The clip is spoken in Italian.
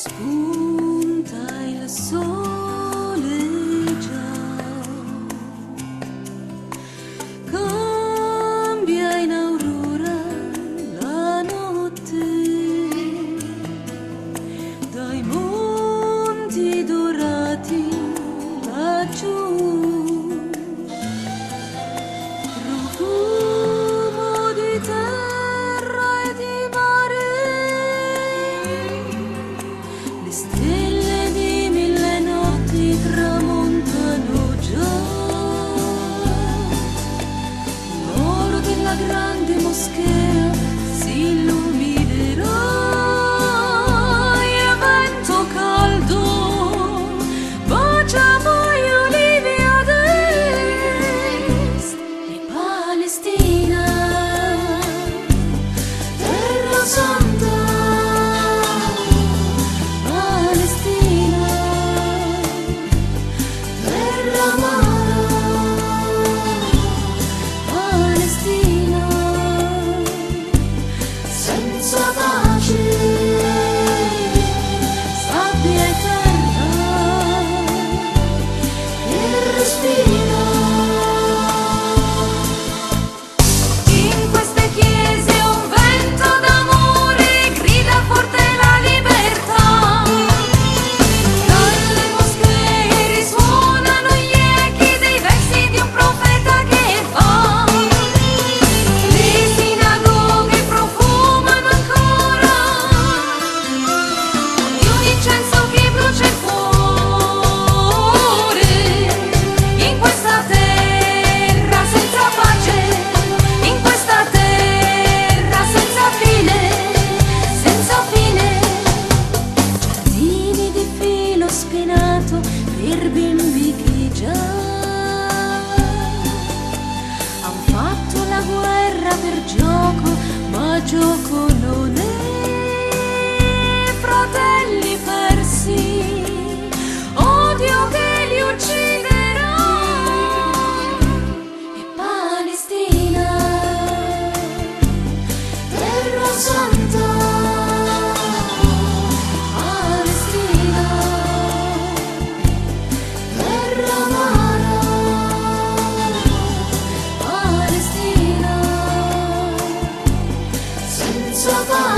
Spunta il sole già, cambia in aurora la notte, dai monti dorati laggiù, profumo di terra e di mare. Le stelle di mille notti tramontano già, l'oro della grande moschea si illuminerà, e vento caldo bacia poi olivi ad est. E Palestina, terra santa, Palestina, terra amara, Palestina, senza pace, sabbia e terra, che respira. In queste chiese un vento d'amore grida forte la libertà. Dalle moschee risuonano gli echi dei versi di un profeta che va. Le sinagoghe profumano ancora di un incenso che brucia il cuore. In questa terra senza pace, in questa terra senza fine, senza fine. Giardini di filo spinato per bimbi che già han fatto la guerra per gioco, ma gioco non è. Fratelli persi, odio che li ucciderà. E Palestina, terra santa, Palestina, terra amara, Palestina, senza pace.